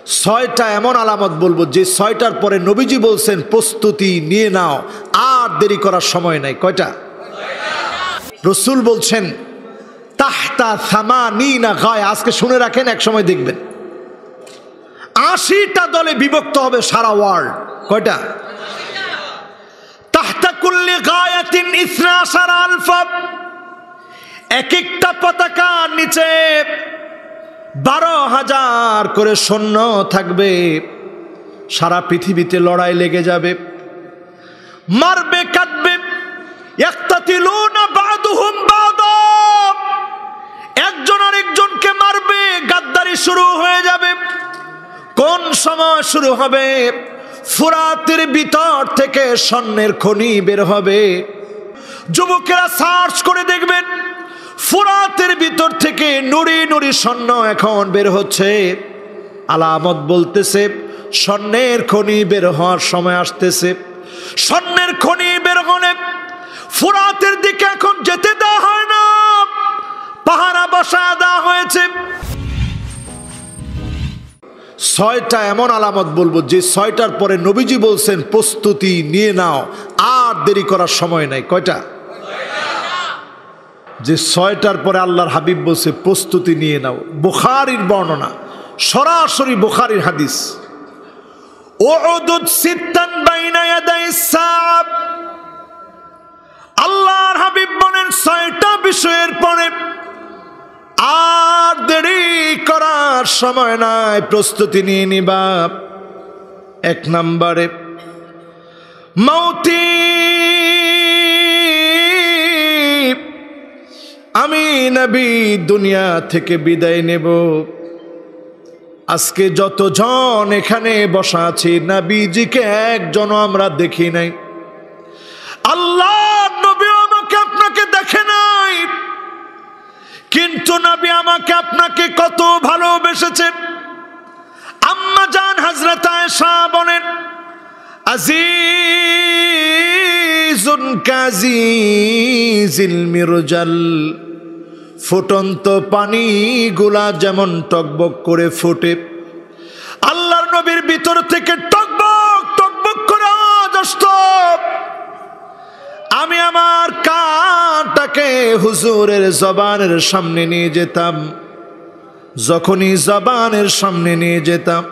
ছয়টা এমন আলামত বলবো যে ছয়টার পরে নবীজি বলছেন প্রস্তুতি নিয়ে নাও, আর দেরি করার সময় নাই। কয়টা? রসুল বলছেন তাহতা সামানিনা গায়া। আজকে শুনে রাখেন, এক সময় দেখবেন 80টা দলে বিভক্ত হবে সারা ওয়ার্ল্ড। কয়টা? তাহতা কুল্লি গায়াতিন 12 আলফা। এক একটা পতাকার নিচে 12,000 করে সৈন্য থাকবে। সারা পৃথিবীতে লড়াই লেগে যাবে, মারবে কাটবে। ইয়াকতাতিলুনা বাদুহুম বাদা। একজন আরেকজনকে মারবে, গাদ্দারি শুরু হয়ে যাবে। কোন সময় শুরু হবে? ফুরাতের ভিতর থেকে স্বর্ণের খনি বের হবে। যুবকেরা সার্চ করে দেখবেন, ফুরাতের ভিতর থেকে নুরি নুরি স্বর্ণ এখন বের হচ্ছে। আলামত বলতেছে স্বর্ণের খনি বের হওয়ার সময় আসতেছে। স্বর্ণের খনি বের হলে ফুরাতের দিকে এখন যেতে দেওয়া হয় না, পাহারা বসা দেওয়া হয়েছে। ছয়টা এমন আলামত বলবো যে ছয়টার পরে নবীজি বলছেন প্রস্তুতি নিয়ে নাও, আর দেরি করার সময় নাই। কয়টা? যে ছয়টার পরে আল্লাহর হাবিব বলছে প্রস্তুতি নিয়ে নাও। বুখারীর বর্ণনা, সরাসরি বুখারীর হাদিস। উউদুদ সিত্তান বাইনা ইয়াদাইস সাআব। আল্লাহর হাবিব বলেন ছয়টা বিষয়ের পরে আর দেরি করার সময় নাই, প্রস্তুতি নিয়ে নিবা। 1 নম্বরে মৌতি। আমি নবী দুনিয়া থেকে বিদায় নেব। আজকে যতজন এখানে বসা আছি, নবীজিকে একজনও আমরা দেখি নাই। আল্লাহ নবী আমাকে আপনাকে দেখে নাই, কিন্তু নবী আমাকে আপনাকে কত ভালোবেসেছেন। আম্মা জান হযরত আয়েশা বলেন, আজিজুন কাজিজিল মিরজাল। ফুটন্ত পানি গুলা যেমন টকবক করে ফোটে, আল্লাহর নবীর ভিতর থেকে টকবক টকবক করে আওয়াজ আসতো। আমি আমার কানটাকে হুজুরের জবানের সামনে নিয়ে যেতাম। যখনই জবানের সামনে নিয়ে যেতাম,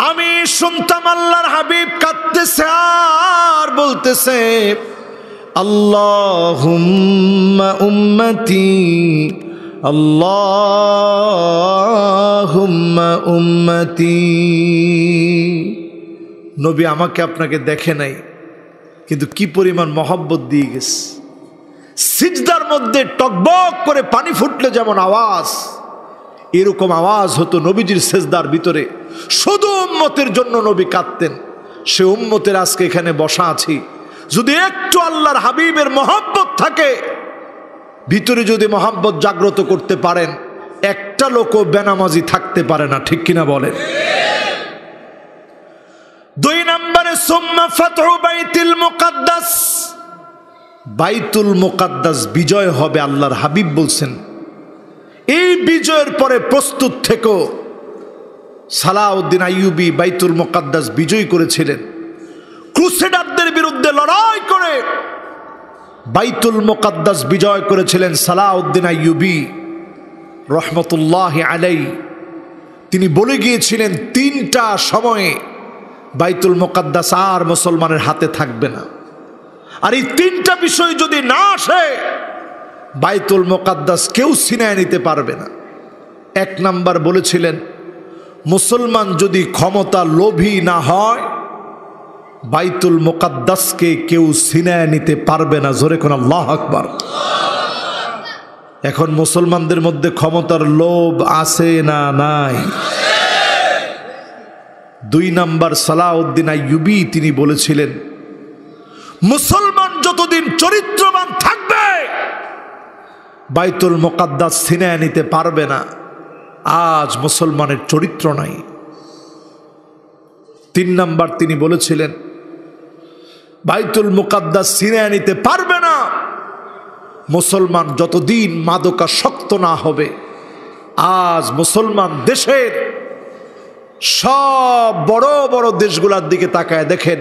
আমি শুনতাম আল্লাহর হাবিব কাঁদতেছে আর বলতেছে, আল্লাহুম্মা উম্মতি, আল্লাহুম্মা উম্মতি। নবী আমাকে আপনাকে দেখে নাই, কিন্তু কি পরিমাণ মহব্বত দিয়ে গেছে। সিজদার মধ্যে টকবক করে পানি ফুটলে যেমন আওয়াজ, এরকম আওয়াজ হতো নবীজির সিজদার ভিতরে। শুধু উম্মতের জন্য নবী কাঁদতেন। সে উম্মতের আজকে এখানে বসা আছি, যদি একটু আল্লাহর হাবিবের মহব্বত থাকে, ভিতরে যদি মহব্বত জাগ্রত করতে পারেন, একটা লোকও বেনামাজি থাকতে পারে না। ঠিক কিনা বলেন? 2 নম্বরে সুম্মা ফাতহু বাইতুল মুকাদ্দাস। বাইতুল মুকাদ্দাস বিজয় হবে, আল্লাহর হাবিব বলছেন। এই বিজয়ের পরে প্রস্তুত থেকো। সালাউদ্দিন আইয়ুবী বাইতুল মুকাদ্দাস বিজয় করেছিলেন। ক্রুসেডারদের বিরুদ্ধে লড়াই করে বাইতুল মুকাদ্দাস বিজয় করেছিলেন সালাউদ্দিন আইয়ুবী রহমতুল্লাহি আলাইহি। তিনি বলে গিয়েছিলেন 3টা সময়ে বাইতুল মুকাদ্দাস আর মুসলমানের হাতে থাকবে না। আর এই 3টা বিষয় যদি না আসে, বাইতুল মুকাদ্দাস কেউ ছিনিয়ে নিতে পারবে না। 1 নাম্বার বলেছিলেন, মুসলমান যদি ক্ষমতা লোভী না হয়, বাইতুল মুকাদ্দাসকে কেউ ছিনিয়ে নিতে পারবে না। জোরে কোন আল্লাহু আকবার। এখন মুসলমানদের মধ্যে ক্ষমতার লোভ আছে না নাই? 2 নাম্বার সালাউদ্দিন আইয়ুবী তিনি বলেছিলেন, মুসলমান যতদিন চরিত্রবান থাকবে, বাইতুল মুকাদ্দাস ছিনিয়ে নিতে পারবে না। আজ মুসলমানের চরিত্র নাই। 3 নাম্বার তিনি বলেছিলেন, বাইতুল মুকাদ্দাস ছিনিয়ে নিতে পারবে না মুসলমান যতদিন মাদকাসক্ত না হবে। আজ মুসলমান দেশের সব বড় বড় দেশগুলোর দিকে তাকায় দেখেন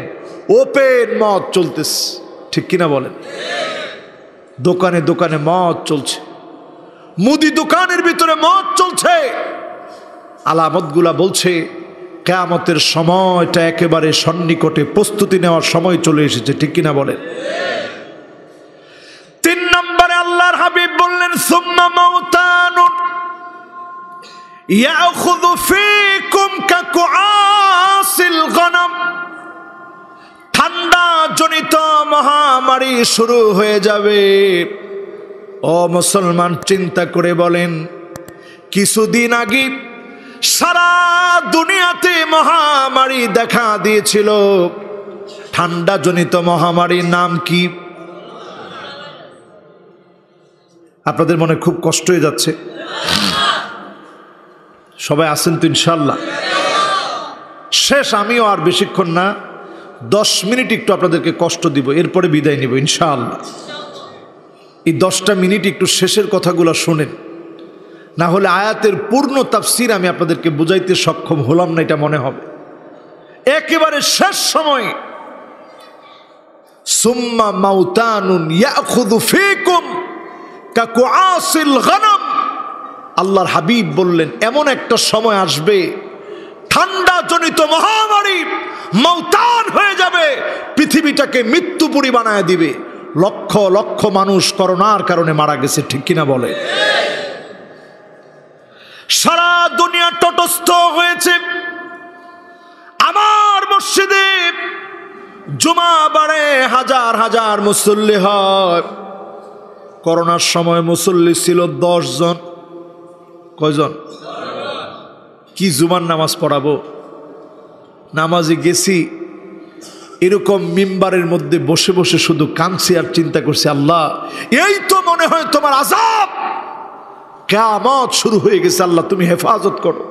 ওপেন মদ চলতেছে, ঠিক কিনা বলেন? দোকানে দোকানে মদ চলছে, মুদি দোকানের ভিতরে মদ চলছে। আলামতগুলা বলছে কিয়ামতের সময়টা একেবারে সন্নিকটে, প্রস্তুতি নেওয়ার সময় চলে এসেছে, ঠিক কিনা বলেন? 3 নম্বরে আল্লাহর হাবিব বললেন সুম্মা মাউতানুন ইয়াখুযু ফীকুম কাকুআসিল গনাম। ঠান্ডা জনিত মহামারী শুরু হয়ে যাবে। ও মুসলমান, চিন্তা করে বলেন, কিছুদিন আগে সারা দুনিয়াতে মহামারী দেখা দিয়েছিল। ঠান্ডা জনিত মহামারীর নাম কি? আপনাদের মনে খুব কষ্ট হয়ে যাচ্ছে? সবাই আছেন তো ইনশাল্লাহ? শেষ, আমিও আর বেশিক্ষণ না, 10 মিনিট একটু আপনাদেরকে কষ্ট দিব, এরপরে বিদায় নিব ইনশাআল্লাহ। এই 10টা মিনিট একটু শেষের কথাগুলো শোনেন, না হলে আয়াতের পূর্ণ তাফসীর আমি আপনাদেরকে বুঝাইতে সক্ষম হলাম না, এটা মনে হবে। একেবারে শেষ সময়ে সুম্মা মাউতানুন ইয়াখুযু ফীকুম কাকুআসিল গনাম। আল্লাহর হাবিব বললেন এমন একটা সময় আসবে, ঠান্ডা জনিত মহামারী মাউতান হয়ে যাবে, পৃথিবীটাকে মৃত্যুপুরী বানায় দিবে। লক্ষ লক্ষ মানুষ করোনার কারণে মারা গেছে, ঠিক কিনা বলে? সারা দুনিয়া তটস্থ হয়েছে। আমার মসজিদে জুমা বারে হাজার হাজার মুসল্লি হয়। করোনার সময় মুসল্লি ছিল 10 জন। কয়জন? কি জুমার নামাজ পড়াবো? নামাজে গেছি, এরকম মিম্বারের মধ্যে বসে বসে শুধু কাঁদছি আর চিন্তা করছি, আল্লাহ এই তো মনে হয় তোমার আযাব, কিয়ামত শুরু হয়ে গেছে, আল্লাহ তুমি হেফাজত করো।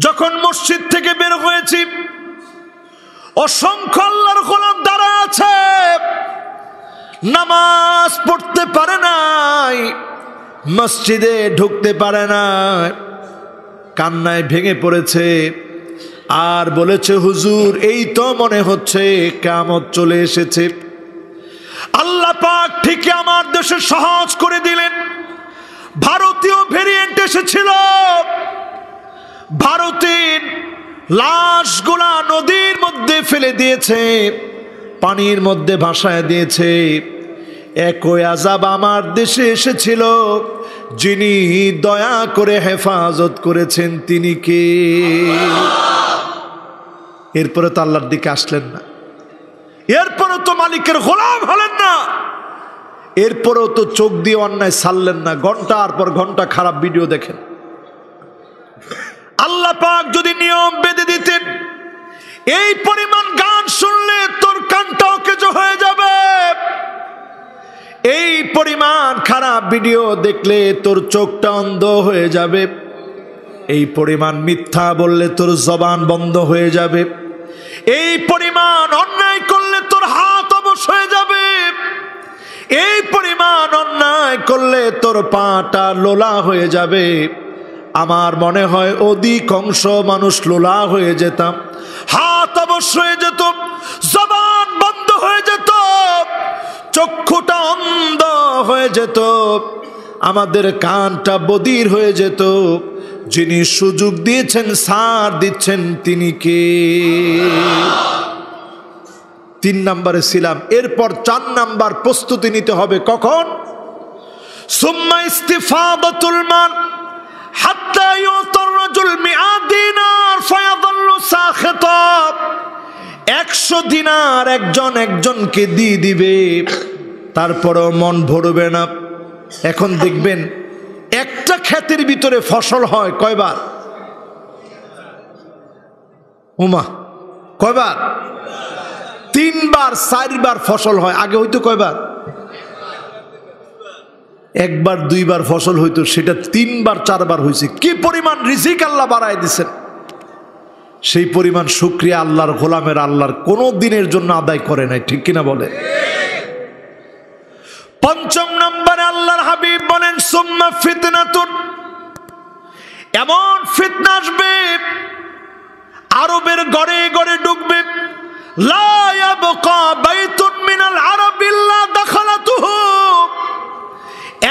যখন মসজিদ থেকে বের হয়েছি, অসংখ্য আল্লাহর গোলাম দাঁড়ায় আছে, নামাজ পড়তে পারে নাই, মসজিদে ঢুকতে পারে না, কান্নায় ভেঙে পড়েছে আর বলেছে, হুজুর এই তো মনে হচ্ছে কিয়ামত চলে এসেছে। আল্লাহ পাক ঠিকই আমার দেশে সহজ করে দিলেন। ভারতীয় ভেরিয়েন্ট এসেছিল, ভারতের লাশগুলা নদীর মধ্যে ফেলে দিয়েছে, পানির মধ্যে ভাসায় দিয়েছে। একই আযাব আমার দেশে এসেছিল, যিনি দয়া করে হেফাজত করেছেন তিনি কে? এরপরে তো আল্লাহর দিকে আসলেন না, এরপরে তো মালিকের গোলাম হলেন না, এরপরেও তো চোখ দিয়ে অন্যায় ছাড়লেন না, ঘন্টার পর ঘন্টা খারাপ ভিডিও দেখেন। আল্লাহ পাক যদি নিয়ম বেঁধে দিতেন, এই পরিমাণ গান শুনলে তোর কানটা অকেজ হয়ে যাবে, এই পরিমাণ খারাপ ভিডিও দেখলে তোর চোখটা অন্ধ হয়ে যাবে, এই পরিমাণ মিথ্যা বললে তোর জবান বন্ধ হয়ে যাবে, এই পরিমাণ অন্যায় করলে তোর হাত অবশ হয়ে যাবে, এই পরিমাণ অন্যায় করলে তোর পাটা লোলা হয়ে যাবে। আমার মনে হয় অধিকাংশ মানুষ লোলা হয়ে যেতাম, হাত অবশ হয়ে যেত, জবান বন্ধ হয়ে যেত, চক্ষুটা অন্ধ হয়ে যেত, আমাদের কানটা বধির হয়ে যেত। যিনি সুযোগ দিয়েছেন, ছাড় দিচ্ছেন, তিনি কে? 3 নম্বরে ছিলাম। এরপর 4 নাম্বার প্রস্তুতি নিতে হবে। কখন? সুম্মা ইস্তিফাদাতুল মাল হাত্তা ইউতার রাজুল মিআত দিনার ফায়াযাল্লু সাখিতা। 100 দিনার একজনকে দিয়ে দিবে, তারপরও মন ভরবে না। এখন দেখবেন একটা ক্ষেতের ভিতরে ফসল হয় কয়বার? উমা কয়বার? 3 বার 4 বার ফসল হয়। আগে হইতো কয়বার? 1 বার 2 বার ফসল হইতো, সেটা 3 বার 4 বার হয়েছে। কি পরিমাণ রিজিক আল্লাহ বাড়ায় দিচ্ছেন, সেই পরিমাণ শুকরিয়া আল্লাহর গোলামের আল্লাহর কোনো দিনের জন্য আদায় করে নাই, ঠিক কিনা বলে? 5 নম্বরে আল্লাহর হাবিব বলেন সুম্মা ফিতনাতুন, এমন ফিতনা আসবে, আরবের ঘরে ঘরে ঢুকবে। লা ইয়াবকা বাইতুন মিনাল আরাব ইল্লা দাখালাতুহু,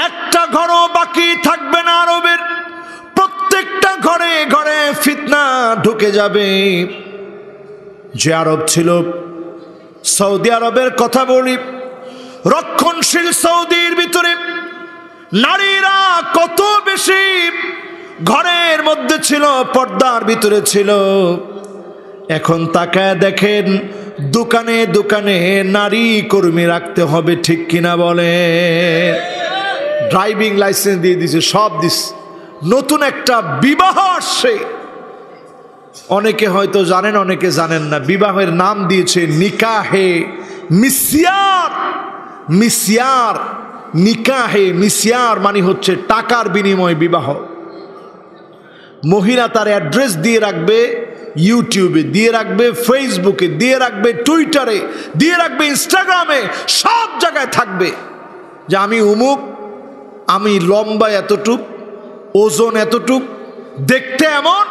একটা ঘরও বাকি থাকবে না আরবের, প্রত্যেকটা ঘরে ঘরে ফিতনা ঢুকে যাবে। যে আরব ছিল, সৌদি আরবের কথা বলি, রক্ষণশীল সৌদির ভিতরে নারীরা কত বেশি ঘরের মধ্যে ছিল, পর্দার ভিতরে ছিল। এখন তাকায় দেখেন দোকানে দোকানে নারী কর্মী রাখতে হবে, ঠিক কিনা বলে? ড্রাইভিং লাইসেন্স দিয়ে দিছে, সব দিস। নতুন একটা বিবাহ আসছে, অনেকে হয়তো জানেন অনেকে জানেন না। বিবাহের নাম দিয়েছে নিকাহে মিসিয়ার। মিসিয়ার, নিকাহে মিসিয়ার মানে হচ্ছে টাকার বিনিময় বিবাহ। মহিলা তার অ্যাড্রেস দিয়ে রাখবে ইউটিউবে, দিয়ে রাখবে ফেসবুকে, দিয়ে রাখবে টুইটারে, দিয়ে রাখবে ইনস্টাগ্রামে, সব জায়গায় থাকবে যে আমি অমুক, আমি লম্বা এতটুক, ওজন এতটুক, দেখতে এমন,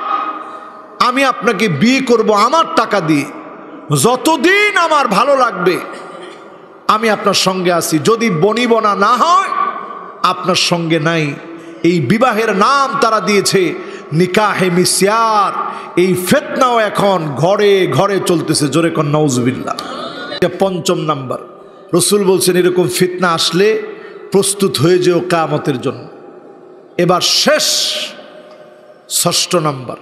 আমি আপনাকে বিয়ে করব আমার টাকা দিয়ে, যতদিন আমার ভালো লাগবে আমি আপনার সঙ্গে আছি, যদি বনিবনা না হয় আপনার সঙ্গে নাই। এই বিবাহের নাম তারা দিয়েছে নিকাহে মিসিয়ার। এই ফিতনাও এখন ঘরে ঘরে চলতেছে, জোরে কোন নাউজুবিল্লাহ। এটা পঞ্চম নাম্বার। রসুল বলছেন এরকম ফিতনা আসলে প্রস্তুত হয়ে যেও কিয়ামতের জন্য। এবার শেষ, ষষ্ঠ নাম্বার।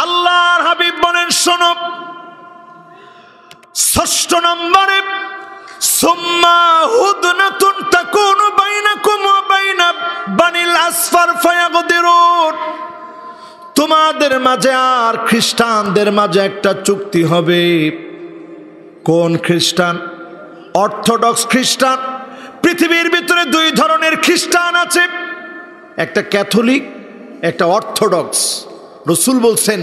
আল্লাহর হাবিব বলেন শোনো, ষষ্ঠ নম্বরে সুম্মা হুদনাতুন তাকুনু বাইনাকুম ওয়া বাইনা বানিল আসফার ফায়াগদিরুন, তোমাদের মাঝে আর খ্রিস্টানদের মাঝে একটা চুক্তি হবে। কোন খ্রিস্টান? অর্থোডক্স খ্রিস্টান। পৃথিবীর ভিতরে দুই ধরনের খ্রিস্টান আছে, একটা ক্যাথলিক, একটা অর্থোডক্স। রসুল বলছেন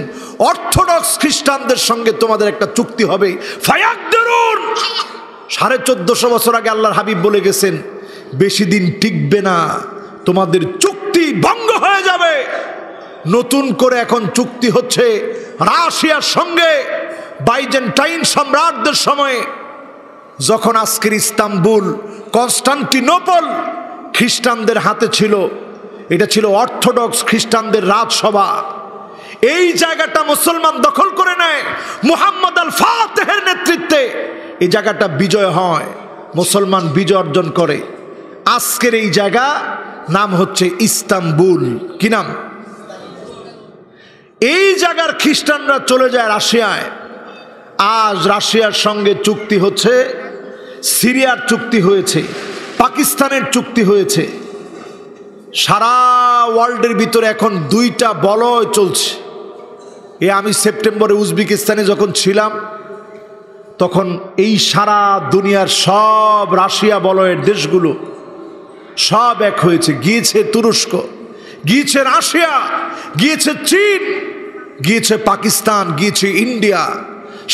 অর্থোডক্স খ্রিস্টানদের সঙ্গে তোমাদের একটা চুক্তি হবে। ফায়াকদিরুন, 1450 বছর আগে আল্লাহর হাবিব বলে গেছেন বেশি দিন টিকবে না, তোমাদের চুক্তি ভঙ্গ হয়ে যাবে। নতুন করে এখন চুক্তি হচ্ছে রাশিয়ার সঙ্গে। বাইজেন্টাইন সম্রাটদের সময়ে যখন আজকের ইস্তাম্বুল, কনস্টান্টিনোপল খ্রিস্টানদের হাতে ছিল, এটা ছিল অর্থোডক্স খ্রিস্টানদের রাজসভা। এই জায়গাটা মুসলমান দখল করে নেয় মুহাম্মদ আল ফাতেহের নেতৃত্বে। এই জায়গাটা বিজয় হয়, মুসলমান বিজয় অর্জন করে। আজকের এই জায়গা নাম হচ্ছে ইস্তাম্বুল। কি নাম? এই জায়গার খ্রিস্টানরা চলে যায় রাশিয়ায়। আজ রাশিয়ার সঙ্গে চুক্তি হচ্ছে, সিরিয়ার চুক্তি হয়েছে, পাকিস্তানের চুক্তি হয়েছে। সারা ওয়ার্ল্ডের ভিতরে এখন দুইটা বলয় চলছে। আমি সেপ্টেম্বরে উজবেকিস্তানে যখন ছিলাম তখন এই সারা দুনিয়ার সব রাশিয়া বলয়ের দেশগুলো সব এক হয়েছে। গিয়েছে তুরস্ক, গিয়েছে রাশিয়া, গিয়েছে চীন, গিয়েছে পাকিস্তান, গিয়েছে ইন্ডিয়া।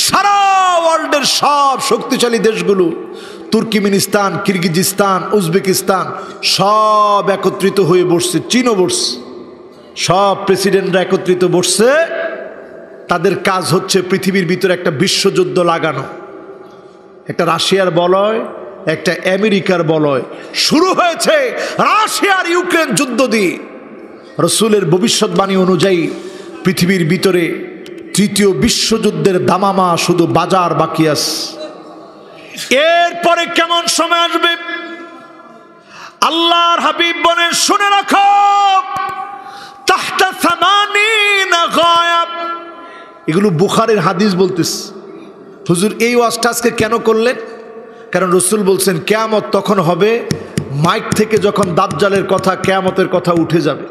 সারা ওয়ার্ল্ডের সব শক্তিশালী দেশগুলো, তুর্কিমিনিস্তান, কিরগিজিস্তান, উজবেকিস্তান সব একত্রিত হয়ে বসছে। চীনও বসছে, সব প্রেসিডেন্টরা একত্রিত বসছে। তাদের কাজ হচ্ছে পৃথিবীর ভিতরে একটা বিশ্বযুদ্ধ লাগানো। একটা রাশিয়ার বলয়, একটা আমেরিকার বলয়। শুরু হয়েছে রাশিয়ার ইউক্রেন যুদ্ধ দিয়ে। রসুলের ভবিষ্যৎবাণী অনুযায়ী পৃথিবীর ভিতরে তৃতীয় বিশ্বযুদ্ধের দামামা শুধু বাজার বাকি আছে। এরপরে কেমন সময় আসবে আল্লাহর হাবিব বলেন শুনে রাখো, তাহতা সামানিনা গায়াব। এগুলো বুখারীর হাদিস বলতেছে। হুজুর এই ওয়াজটা আজকে কেন করলেন? কারণ রসুল বলছেন কিয়ামত তখন হবে মাইক থেকে যখন দাজ্জালের কথা, কিয়ামতের কথা উঠে যাবে।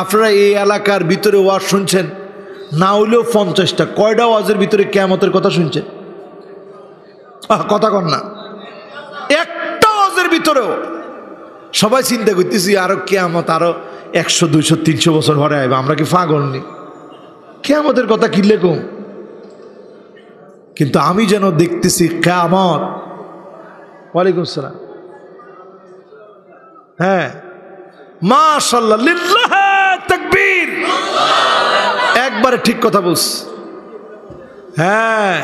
আপনারা এই এলাকার ভিতরে ওয়াজ শুনছেন না হইলেও 50টা, কয়টা ওয়াজের ভিতরে কিয়ামতের কথা শুনছেন? কথা কন না। একটা ওয়াজের ভিতরেও সবাই চিন্তা করতেছি আরো কিয়ামত, আরো 100, 200, 300 বছর পরে আইবা। আমরা কি পাগল নি? কিয়ামতের কথা কি লেখো? কিন্তু আমি যেন দেখতেছি কিয়ামত। ওয়ালাইকুম আসসালাম। হ্যাঁ, মাশাআল্লাহ, লিল্লাহে তাকবীর। একবারে ঠিক কথা বলছি। হ্যাঁ,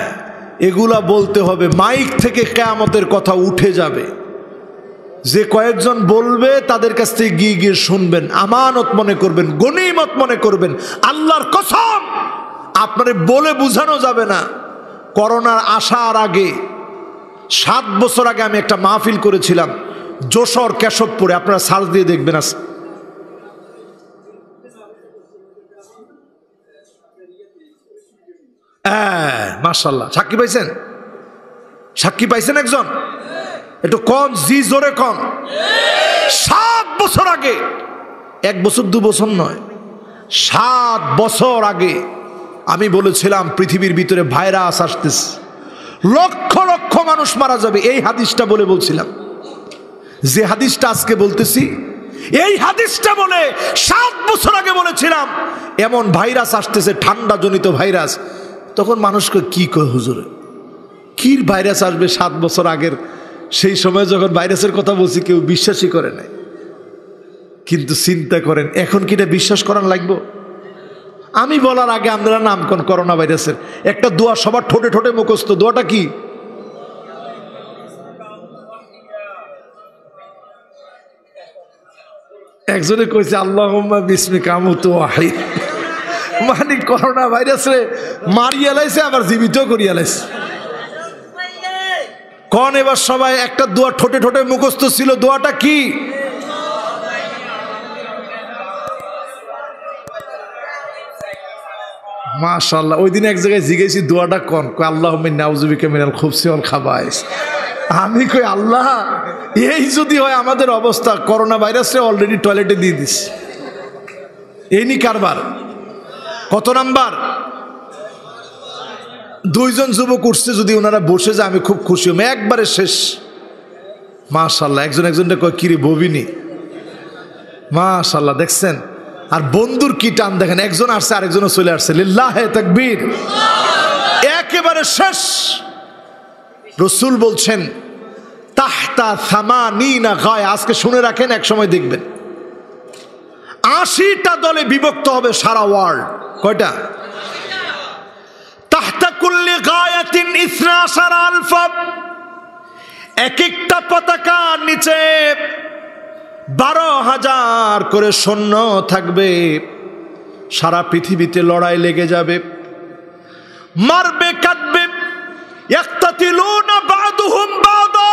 এগুলা বলতে হবে। মাইক থেকে কিয়ামতের কথা উঠে যাবে। যে কয়েকজন বলবে তাদের কাছ থেকে গিয়ে গিয়ে শুনবেন, আমানত মনে করবেন, গনিমত মনে করবেন। আল্লাহর কসম, আপনারে বলে বোঝানো যাবে না। করোনার আসার আগে 7 বছর আগে আমি একটা মাহফিল করেছিলাম যশোর কেশবপুরে। আপনারা সার্চ দিয়ে দেখবেন। মাশাআল্লাহ, সাক্ষী পাইছেন? সাক্ষী পাইছেন একজন? একটু কম, জি জোরে কম। 7 বছর আগে, 1 বছর 2 বছর নয়, 7 বছর আগে আমি বলেছিলাম পৃথিবীর ভিতরে ভাইরাস আসতেছে, লক্ষ লক্ষ মানুষ মারা যাবে। এই হাদিসটা বলছিলাম। যে হাদিসটা আজকে বলতেছি, এই হাদিসটা বলে 7 বছর আগে বলেছিলাম এমন ভাইরাস আসতেছে, ঠান্ডা জনিত ভাইরাস। তখন মানুষকে কি কয়, হুজুর কি ভাইরাস আসবে 7 বছর আগের? সেই সময় যখন ভাইরাসের কথা বলছি কেউ বিশ্বাসই করে নাই। কিন্তু চিন্তা করেন, এখন কি এটা বিশ্বাস করার লাগবে? আমি বলার আগে আপনারা নাম কোন করোনা ভাইরাসের একটা দোয়া সবার ঠোঁটে ঠোঁটে মুখস্থ। দোয়াটা কি? একজনে কইছে আল্লাহুম্মা বিসমিকা আমুতু ওয়া আহয়ি। মানে করোনা ভাইরাসে মারিয়া লাইছে, আবার জীবিত করিয়া লাইছে। কোন এবার সবাই একটা দোয়া ঠোঁটে ঠোঁটে মুখস্থ ছিল। দোয়াটা কি? মাশাআল্লাহ। ওই দিন এক জায়গায় জিজ্ঞেসি দোয়াটা কোন, কয় আল্লাহুম্মা নাউযু বিকা মিনাল খুবসি ওয়াল খাবাইস। আমি কই আল্লাহ, এই যদি হয় আমাদের অবস্থা, করোনা ভাইরাসে অলরেডি টয়লেটে দিয়ে দিস। এই নি কারবার। কত নাম্বার? 2 জন যুবক উঠছে, যদি ওনারা বসে যায় আমি খুব খুশি হব, একবারে শেষ। মাশাআল্লাহ। একজনটা কয় কিরে ববিনি? মাশাআল্লাহ, দেখছেন? আর বন্ধুর কি টান দেখেন, একজন আসছে আরেকজনও চলে আসছে। লিল্লাহে তাকবীর। একেবারে শেষ। রাসূল বলছেন তাহতা সামানিনা গায়া। আজকে শুনে রাখেন, এক সময় দেখবেন 80টা দলে বিভক্ত হবে সারা ওয়ার্ল্ড। কয়টা? তাহতা কুল্লি গায়াতিন 12,000। এক একটা পতাকার নিচে 12,000 করে সৈন্য থাকবে। সারা পৃথিবীতে লড়াই লেগে যাবে, মারবে কাটবে। ইয়াকতাতিলুনা বা'দুহুম বা'দা।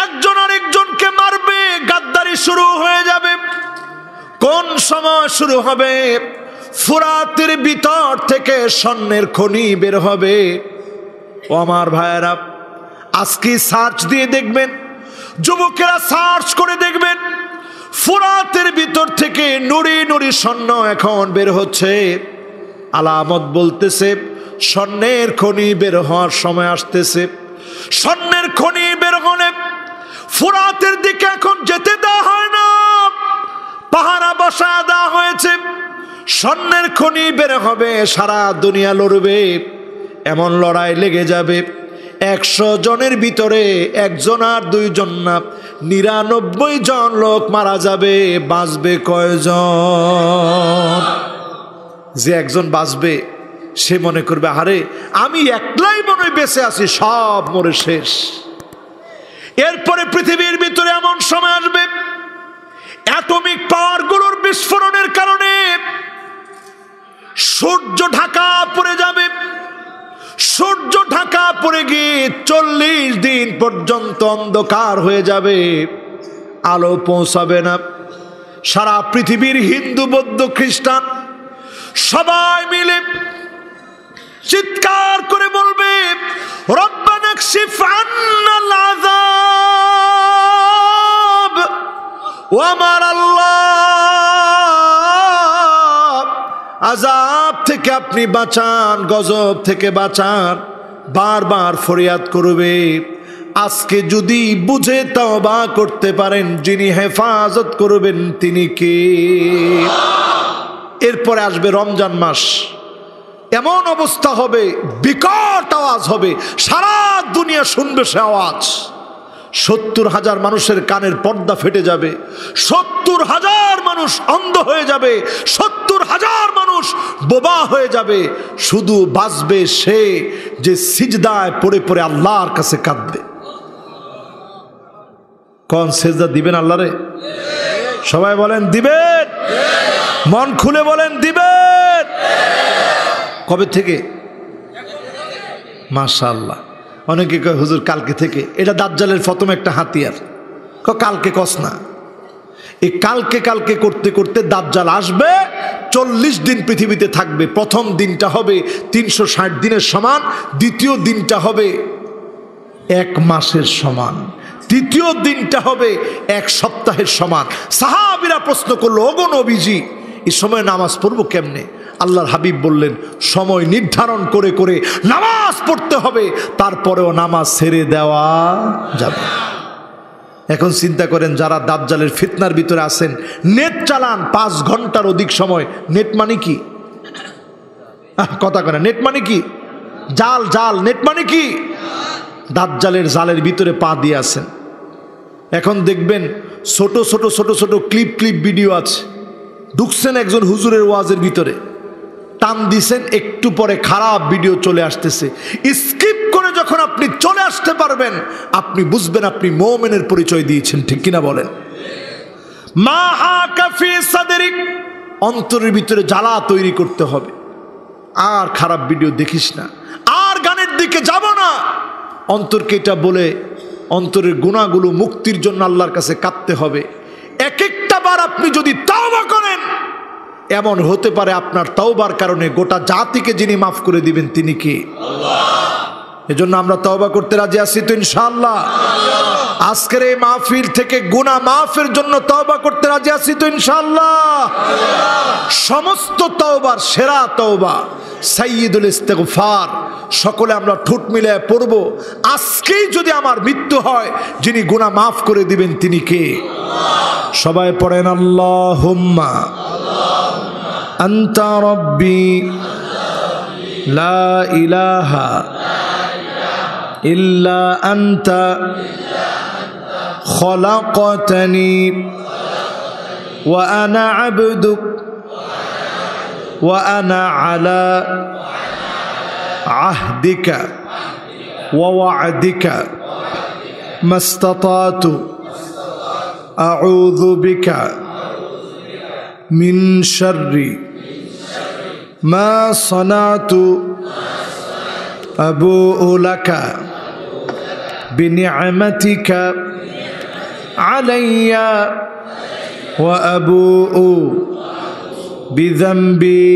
একজন আরেকজনকে মারবে, গাদ্দারি শুরু হয়ে যাবে। কোন সময় শুরু হবে? ফুরাতের ভিতর থেকে স্বর্ণের খনি বের হবে। ও আমার ভাইয়েরা, আজকে সার্চ দিয়ে দেখবেন, যুবকেরা সার্চ করে দেখবেন, ফুরাতের ভিতর থেকে নুরি নুরি স্বর্ণ এখন বের হচ্ছে। আলামত বলতেছে স্বর্ণের খনি বের হওয়ার সময় আসতেছে। স্বর্ণের খনি বের হলে ফুরাতের দিকে এখন যেতে দেওয়া হয় না, পাহারা বসা দেওয়া হয়েছে। স্বর্ণের খনি বের হবে, সারা দুনিয়া লড়বে। এমন লড়াই লেগে যাবে, 100 জনের ভিতরে 1 জন আর 2 জন না, 99 জন লোক মারা যাবে। বাঁচবে কয়জন? যে একজন বাঁচবে সে মনে করবে আরে আমি একলাই মনে বেঁচে আছি, সব মরে শেষ। এরপরে পৃথিবীর ভিতরে এমন সময় আসবে, অ্যাটমিক পাওয়ারগুলোর বিস্ফোরণের কারণে সূর্য ঢাকা পড়ে যাবে। সূর্য ঢাকা পড়ে গিয়ে 40 দিন পর্যন্ত অন্ধকার হয়ে যাবে, আলো পৌঁছাবে না। সারা পৃথিবীর হিন্দু, বৌদ্ধ, খ্রিস্টান সবাই মিলে চিৎকার করে বলবে রব্বানা কশিফ আন্নাল আযাব। ও আমার আল্লাহ, আযাব থেকে আপনি বাঁচান, গজব থেকে বাঁচান। বারবার ফরিয়াদ করবে। আজকে যদি বুঝে তওবা করতে পারেন, যিনি হেফাজত করবেন তিনি কে? এরপরে আসবে রমজান মাস। এমন অবস্থা হবে, বিকট আওয়াজ হবে, সারা দুনিয়া শুনবে সে আওয়াজ। 70,000 মানুষের কানের পর্দা ফেটে যাবে, 70,000 মানুষ অন্ধ হয়ে যাবে, 70,000 মানুষ বোবা হয়ে যাবে। শুধু বাঁচবে সে যে সিজদায় পড়ে পড়ে আল্লাহর কাছে কাঁদবে। কোন সিজদা দিবেন আল্লাহরে? সবাই বলেন দিবেন, মন খুলে বলেন দিবেন। কবে থেকে? মাশাআল্লাহ। অনেকে কয় হুজুর কালকে থেকে। এটা দাজ্জালের প্রথম একটা হাতিয়ার। কালকে কস না, এই কালকে কালকে করতে করতে দাজ্জাল আসবে, 40 দিন পৃথিবীতে থাকবে। প্রথম দিনটা হবে 360 দিনের সমান, দ্বিতীয় দিনটা হবে 1 মাসের সমান, তৃতীয় দিনটা হবে 1 সপ্তাহের সমান। সাহাবীরা প্রশ্ন করলো, ওগো নবীজি, এই সময় নামাজ পড়বো কেমনে? আল্লাহর হাবিব বললেন, সময় নির্ধারণ করে করে নামাজ পড়তে হবে, তারপরেও নামাজ ছেড়ে দেওয়া যাবে। এখন চিন্তা করেন, যারা দাজ্জালের ফিতনার ভিতরে আছেন, নেট চালান 5 ঘন্টার অধিক সময়। নেট মানে কি? কথা করে, নেট মানে কি? জাল, জাল। নেট মানে কি? দাজ্জালের জালের ভিতরে পা দিয়ে আছেন। এখন দেখবেন ছোট ছোট ছোট ছোট ক্লিপ ক্লিপ ভিডিও আছে। ঢুকছেন একজন হুজুরের ওয়াজের ভিতরে, টান দিছেন, একটু পরে খারাপ ভিডিও চলে আসতেছে। স্কিপ করে যখন আপনি চলে আসতে পারবেন, আপনি বুঝবেন আপনি মুমিনের পরিচয় দিয়েছেন। ঠিক কিনা বলেন? মা হাকা ফি সাদরিক, অন্তরের ভিতরে জ্বালা তৈরি করতে হবে। আর খারাপ ভিডিও দেখিস না, আর গানের দিকে যাব না। অন্তরকে এটা বলে অন্তরের গুনাহগুলো মুক্তির জন্য আল্লাহর কাছে কাঁদতে হবে। এক একটা বার আপনি যদি তওবা করেন, এমন হতে পারে আপনার তওবার কারণে গোটা জাতিকে যিনি মাফ করে দিবেন তিনি কে? আল্লাহ। এজন্য আমরা তওবা করতে রাজি আছি তো ইনশাআল্লাহ? আজকের এই মাহফিল থেকে গুনাহ মাফের জন্য তওবা করতে রাজি আছি তো ইনশাআল্লাহ? সমস্ত তওবার সেরা তওবা সাইয়্যিদুল ইস্তিগফার। সকলে আমরা ঠোঁট মিলিয়ে পড়ব, আজকেই যদি আমার মৃত্যু হয়, যিনি গুনাহ মাফ করে দিবেন তিনি কে? সবাই পড়েন, আল্লাহুম্মা আনতা রাব্বি লা ইলাহা ইল্লা আনতা খলাকতানি ওয়া আনা আবদুক ওয়া আনা আলা আহদিকা ওয়া ওয়া'দিকা মাস্তাতাতু আউযু বিকা মিন শাররি মা সানাতু আবুউ লাকা বিনি'মাতিকা আলাইয়া ওয়া আবুউ বিযামবি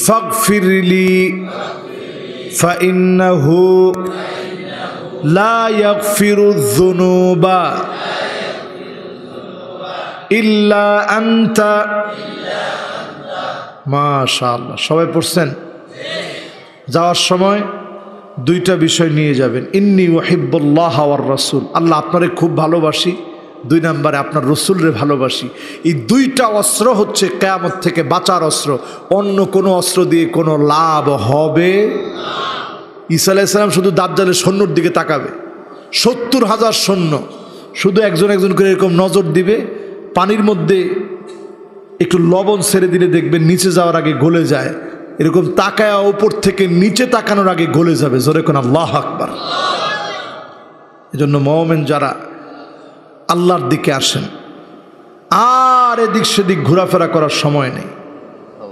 ফাগফিরলি ফাইন্নাহু লা ইয়াগফিরুয যুনুবা ইল্লা আনতা। মাশাআল্লাহ। সবাই পড়ছেন? যাওয়ার সময় 2টা বিষয় নিয়ে যাবেন। ইন্নী উহিব্বুল্লাহ ওয়ার রাসূল, আল্লাহ আপনারে খুব ভালোবাসি। 2 নম্বরে আপনার রসুলরে ভালোবাসি। এই 2টা অস্ত্র হচ্ছে কিয়ামত থেকে বাঁচার অস্ত্র। অন্য কোনো অস্ত্র দিয়ে কোনো লাভ হবে না। ঈসা আলাইহিস সালাম শুধু দাজ্জালের সৈন্যর দিকে তাকাবে, 70,000 সৈন্য শুধু একজন একজন করে এরকম নজর দিবে। পানির মধ্যে একটু লবণ ছেড়ে দিলে দেখবেন নিচে যাওয়ার আগে গলে যায়। এরকম তাকায়া উপর থেকে নিচে তাকানোর আগে গলে যাবে। জোরে কোন আল্লাহু আকবার। এজন্য মুমিন যারা আল্লাহর দিকে আসেন, আর এদিক সেদিক ঘোরাফেরা করার সময় নেই।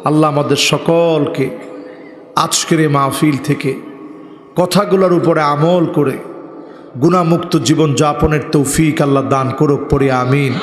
আল্লাহ আমাদের সকলকে আজকের এই মাহফিল থেকে কথাগুলোর উপরে আমল করে গুনাহমুক্ত জীবন যাপনের তৌফিক আল্লাহ দান করুক। পড়ি আমিন।